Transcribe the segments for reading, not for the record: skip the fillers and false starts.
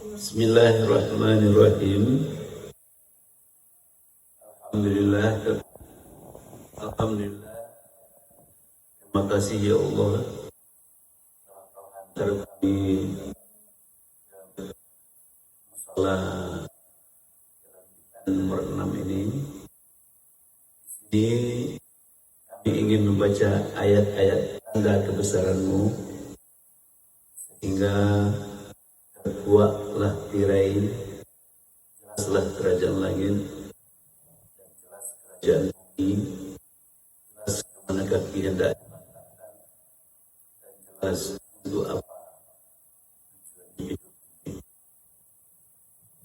Bismillahirrahmanirrahim. Alhamdulillah. Alhamdulillah. Terima kasih ya Allah. Terima kami salah nomor 6 ini. Di kami ingin membaca ayat-ayat tanda kebesaran-Mu sehingga terkuaklah tirai, jelaslah kerajaan langit dan jelas kerajaan bumi, jelas kemana kaki hendak dan jelas untuk apa tujuan hidup ini.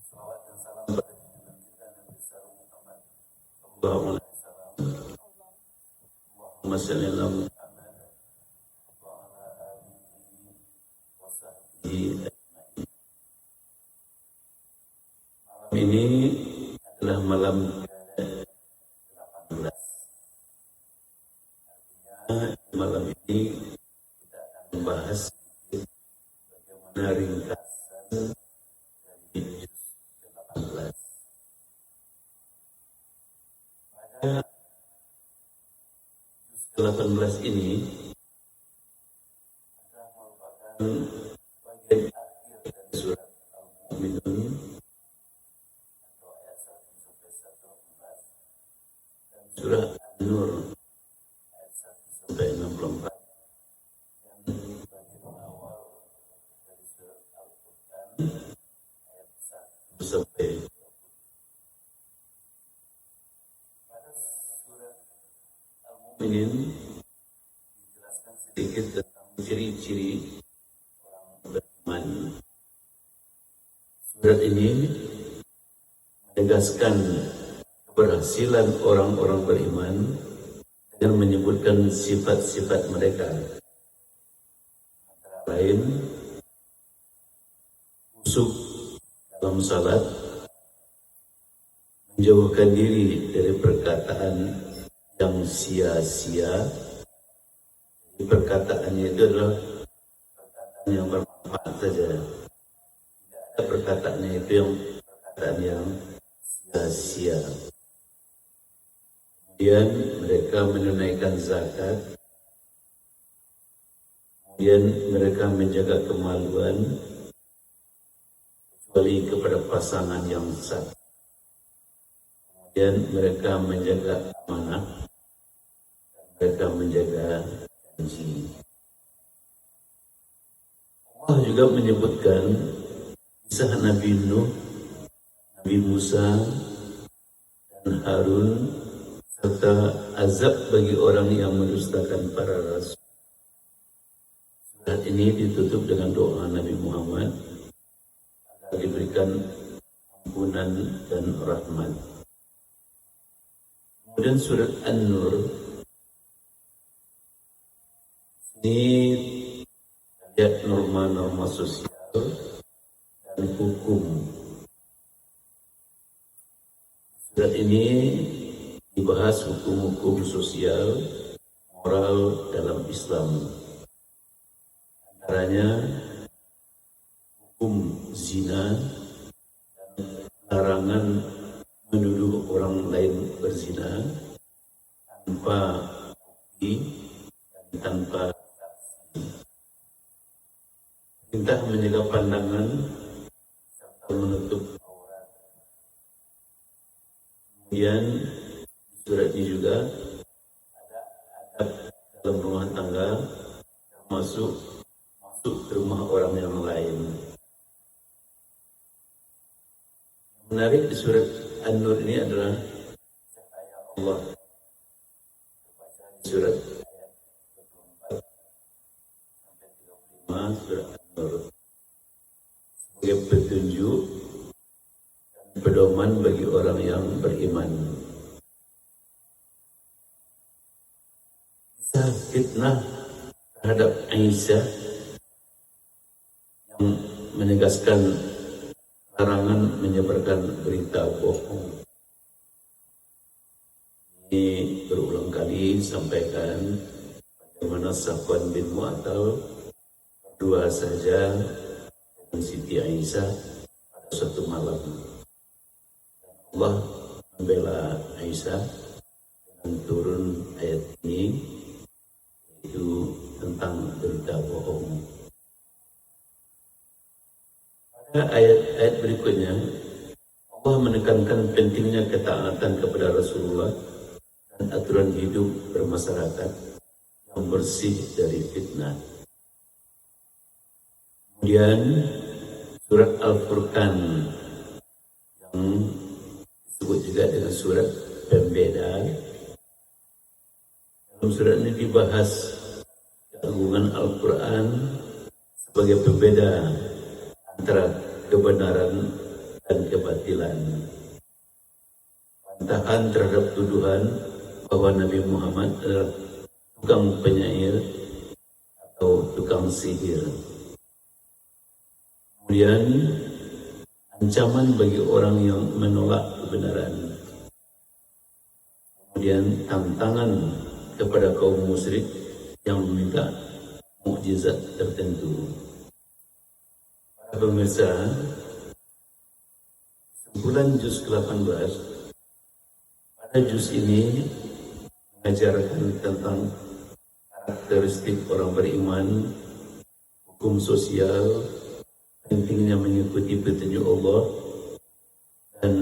Salawat dan salam pada junjungan kita Nabi besar Muhammad. Allahumma salam. Allahumma salli ala Muhammad wa ala alihi wa sahbihi. Malam ini adalah malam ke-18. Artinya malam ini kita akan membahas sedikit bagaimana ringkasan dari juz 18. Pada juz 18 ini adalah merupakan bagian akhir dari surat Al-Mu'minun atau ayat 1 sampai 114 dan surah An-Nur ayat 1 sampai 64 yang bagian awal dari surat Al-Quran ayat 1 sampai 20. Pada surat Al-Mu'minin dijelaskan sedikit tentang ciri-ciri orang beriman. Surat ini menegaskan keberhasilan orang-orang beriman dengan menyebutkan sifat-sifat mereka, antara lain khusyuk dalam salat, menjauhkan diri dari perkataan yang sia-sia. Jadi perkataannya itu adalah perkataan yang bermanfaat saja, tidak ada perkataannya itu yang perkataan yang sia-sia. Kemudian mereka menunaikan zakat, kemudian mereka menjaga kemaluan kecuali kepada pasangan yang sah, kemudian mereka menjaga amanah dan mereka menjaga janji. Allah juga menyebutkan kisah Nabi Nuh, Nabi Musa, dan Harun, serta azab bagi orang yang mendustakan para rasul. Surat ini ditutup dengan doa Nabi Muhammad agar diberikan ampunan dan rahmat. Kemudian surat An-Nur ini lihat norma-norma sosial dan hukum. Surat ini dibahas hukum-hukum sosial, moral dalam Islam. Antaranya hukum zina dan larangan menuduh orang lain berzina tanpa bukti dan tanpa saksi. Perintah menjaga pandangan serta menutup aurat. Kemudian di surat ini juga ada adab dalam rumah tangga, termasuk masuk ke rumah orang yang lain. Yang menarik di surat An-Nur ini adalah cahaya Allah. Terbaca di surat ayat 24 sampai 35 surat An-Nur sebagai petunjuk dan pedoman bagi orang yang beriman. Kisah fitnah terhadap Aisyah yang menegaskan larangan menyebarkan berita bohong. Ini berulang kali disampaikan bagaimana Safwan bin Mu'attal berdua saja dengan Siti Aisyah suatu malam. Allah membela Aisyah dengan turun ayat ini, yaitu tentang berita bohong. Pada ayat-ayat berikutnya, Allah menekankan pentingnya ketaatan kepada Rasulullah dan aturan hidup bermasyarakat yang bersih dari fitnah. Kemudian surat Al-Furqan yang disebut juga dengan surat pembeda. Dalam surat ini dibahas keagungan Al-Quran sebagai pembeda antara kebenaran dan kebatilan. Bantahan terhadap tuduhan bahwa Nabi Muhammad adalah tukang penyair atau tukang sihir. Kemudian ancaman bagi orang yang menolak kebenaran. Kemudian tantangan kepada kaum musyrik yang meminta mukjizat tertentu. Para pemirsa, bulan juz ke-18, pada juz ini mengajarkan tentang karakteristik orang beriman, hukum sosial, pentingnya mengikuti petunjuk Allah, dan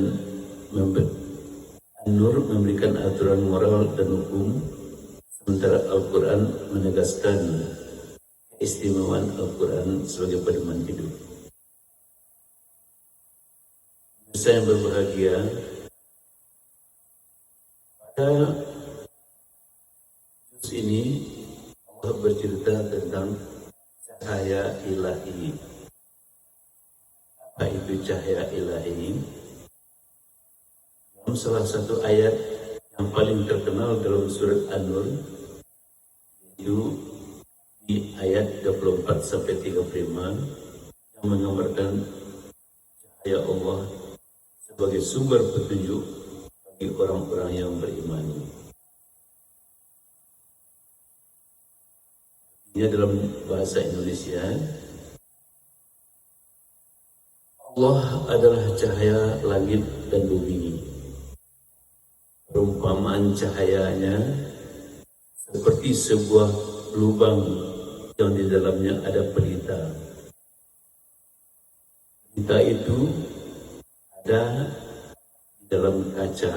An-Nur memberikan aturan moral dan hukum, sementara Al-Quran menegaskan keistimewaan Al-Quran sebagai pedoman hidup. Saya yang berbahagia, pada juz ini Allah bercerita tentang cahaya ilahi. Apa itu cahaya ilahi? Dalam salah satu ayat yang paling terkenal dalam surat An-Nur, yaitu di ayat 24-35 yang menggambarkan cahaya Allah sebagai sumber petunjuk bagi orang-orang yang beriman. Ini dalam bahasa Indonesia, Allah adalah cahaya langit dan bumi. Perumpamaan cahayanya seperti sebuah lubang yang di dalamnya ada pelita. Pelita itu ada di dalam kaca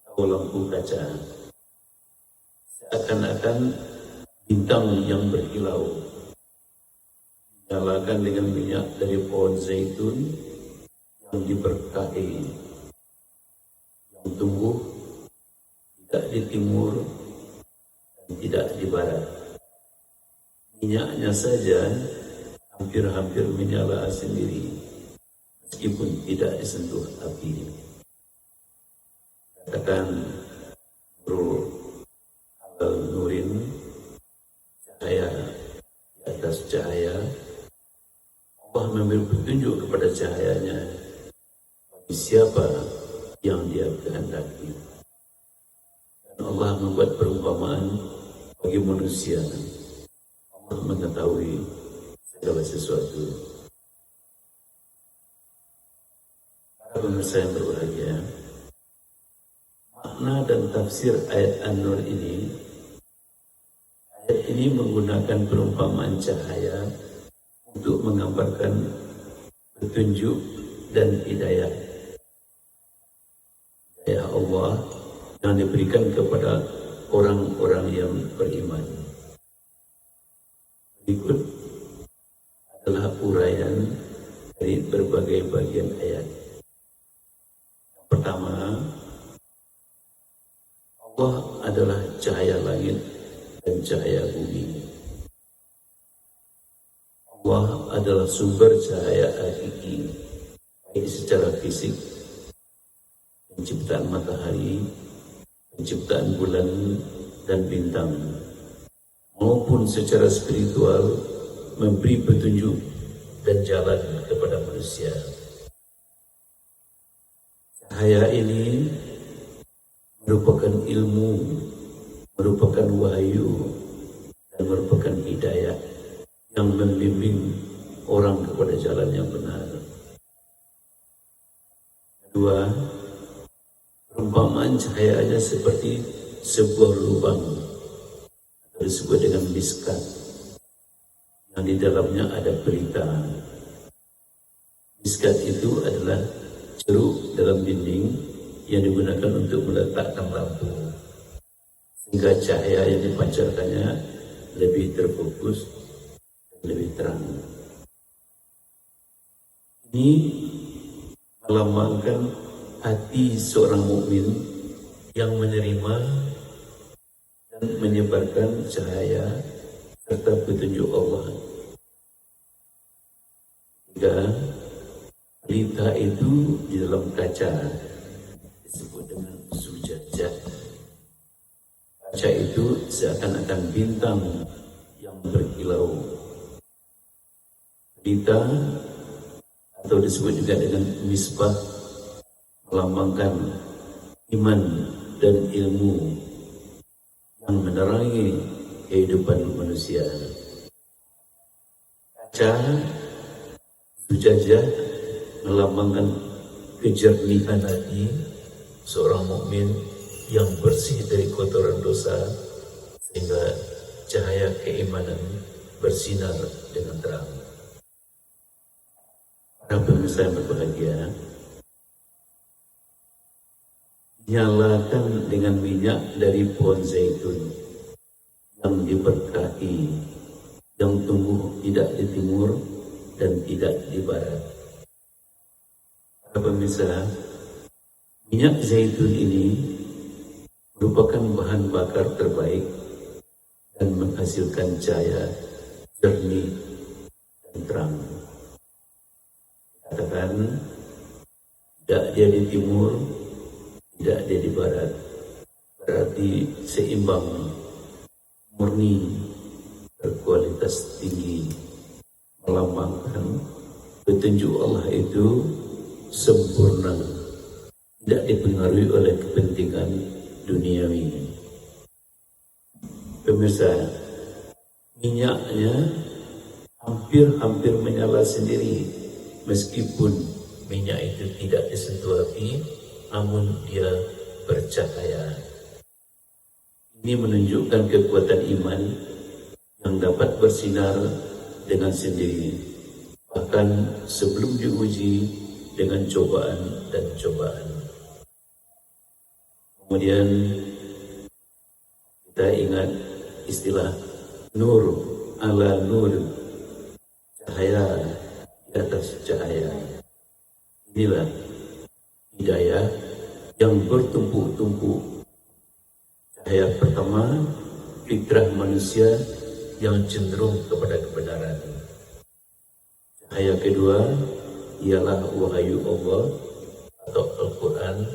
atau lampu kaca, seakan-akan bintang yang berkilau, dinyalakan dengan minyak dari pohon zaitun yang diberkahi, yang tumbuh tidak di timur dan tidak di barat. Minyaknya saja hampir-hampir menyala sendiri, meskipun tidak disentuh api. Katakan Nurul Alal Nurin, cahaya di atas cahaya. Allah memberi petunjuk kepada cahayanya bagi siapa yang dia kehendaki. Dan Allah membuat perumpamaan bagi manusia. Allah mengetahui segala sesuatu. Para pemirsa yang berbahagia, makna dan tafsir ayat An-Nur ini, ayat ini menggunakan perumpamaan cahaya untuk menggambarkan petunjuk dan hidayah. Hidayah Allah yang diberikan kepada orang-orang yang beriman. Berikut adalah uraian dari berbagai bagian ayat. Yang pertama, Allah adalah cahaya langit dan cahaya bumi. Allah adalah sumber cahaya hakiki, baik secara fisik, penciptaan matahari, penciptaan bulan dan bintang, maupun secara spiritual, memberi petunjuk dan jalan kepada manusia. Cahaya ini merupakan ilmu, merupakan wahyu, dan merupakan hidayah yang membimbing orang kepada jalan yang benar. Kedua, perumpamaan cahayanya seperti sebuah lubang atau disebut dengan miskat yang di dalamnya ada pelita. Miskat itu adalah ceruk dalam dinding yang digunakan untuk meletakkan lampu, sehingga cahaya yang dipancarkannya lebih terfokus dan lebih terang. Ini melambangkan hati seorang mukmin yang menerima dan menyebarkan cahaya serta petunjuk Allah. Tiga, pelita itu di dalam kaca disebut dengan zujajah. Kaca itu seakan-akan bintang yang berkilau. Pelita atau disebut juga dengan misbah melambangkan iman dan ilmu yang menerangi kehidupan manusia. Kaca zujajah melambangkan kejernihan hati seorang mukmin yang bersih dari kotoran dosa, sehingga cahaya keimanan bersinar dengan terang. Para pemirsa yang berbahagia, nyalakan dengan minyak dari pohon zaitun yang diberkahi, yang tumbuh tidak di timur dan tidak di barat. Para pemirsa, minyak zaitun ini merupakan bahan bakar terbaik dan menghasilkan cahaya jernih dan terang. Katakan, tidak dia di timur, tidak dia di barat, berarti seimbang, murni, berkualitas tinggi, melambangkan petunjuk Allah itu sempurna, tidak dipengaruhi oleh kepentingan duniawi. Pemirsa, minyaknya hampir menyala sendiri. Meskipun minyak itu tidak disentuh api, namun dia bercahaya. Ini menunjukkan kekuatan iman yang dapat bersinar dengan sendiri, bahkan sebelum diuji dengan cobaan dan cobaan. Kemudian kita ingat istilah nur ala nur, cahaya di atas cahaya. Inilah hidayah yang bertumpuk-tumpuk. Cahaya pertama, fitrah manusia yang cenderung kepada kebenaran. Cahaya kedua ialah wahyu Allah atau Al-Quran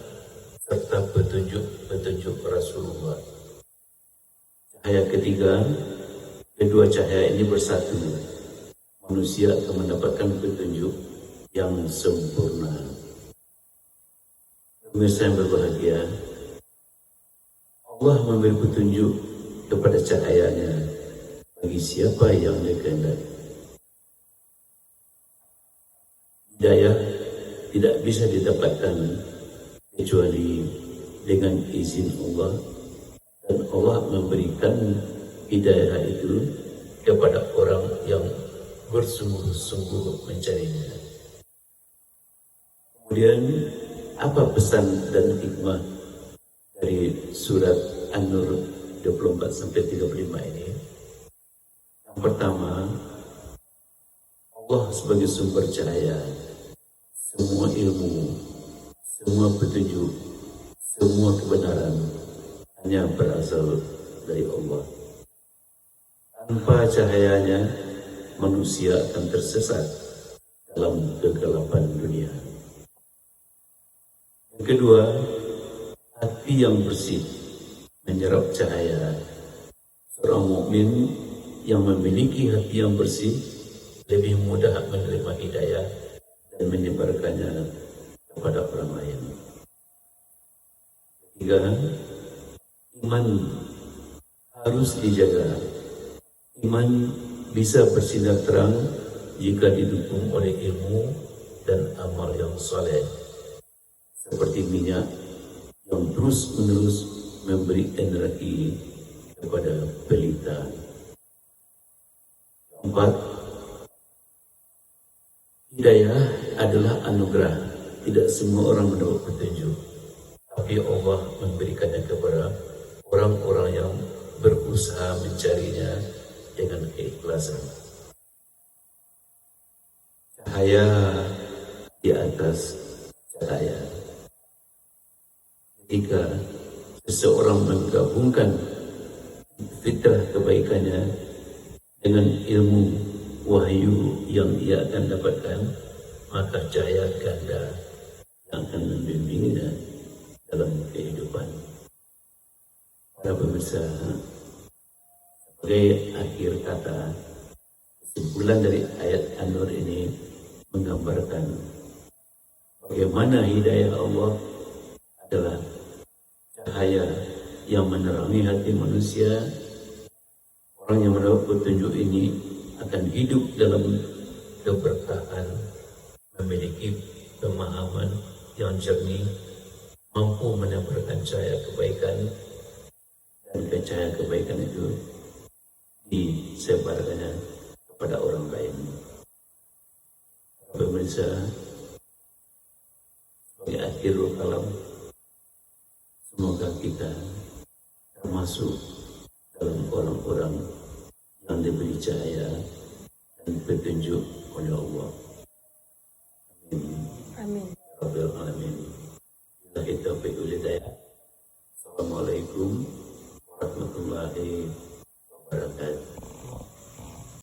serta petunjuk Rasulullah. Cahaya ketiga, kedua cahaya ini bersatu. Manusia akan mendapatkan petunjuk yang sempurna. Pemirsa yang berbahagia, Allah memberi petunjuk kepada cahayanya bagi siapa yang dikehendaki. Hidayah tidak bisa didapatkan kecuali dengan izin Allah, dan Allah memberikan hidayah itu kepada orang yang bersungguh-sungguh mencarinya. Kemudian apa pesan dan hikmah dari surat An-Nur 24-35 ini? Yang pertama, Allah sebagai sumber cahaya, semua ilmu, semua petunjuk, semua kebenaran hanya berasal dari Allah. Tanpa cahayanya, manusia akan tersesat dalam kegelapan dunia. Yang kedua, hati yang bersih menyerap cahaya. Seorang mukmin yang memiliki hati yang bersih lebih mudah menerima hidayah dan menyebarkannya kepada orang lain. Ketiga, iman harus dijaga. Iman bisa bersinar terang jika didukung oleh ilmu dan amal yang saleh, seperti minyak yang terus-menerus memberi energi kepada pelita. Keempat, hidayah adalah anugerah. Tidak semua orang mendapat petunjuk, tapi Allah memberikannya kepada orang-orang yang berusaha mencarinya dengan keikhlasan. Cahaya di atas cahaya. Ketika seseorang menggabungkan fitrah kebaikannya dengan ilmu wahyu yang ia akan dapatkan, maka cahaya ganda yang akan membimbingnya dalam kehidupan. Para pemirsa, sebagai akhir kata, kesimpulan dari ayat An-Nur ini menggambarkan bagaimana hidayah Allah adalah cahaya yang menerangi hati manusia. Orang yang mendapat petunjuk ini akan hidup dalam keberkahan, memiliki pemahaman yang jernih, mampu menebarkan cahaya kebaikan, dan cahaya kebaikan itu disebarkannya kepada orang lain. Pemirsa, sebagai akhirul kalam, semoga kita termasuk dalam orang-orang yang diberi cahaya dan petunjuk oleh Allah.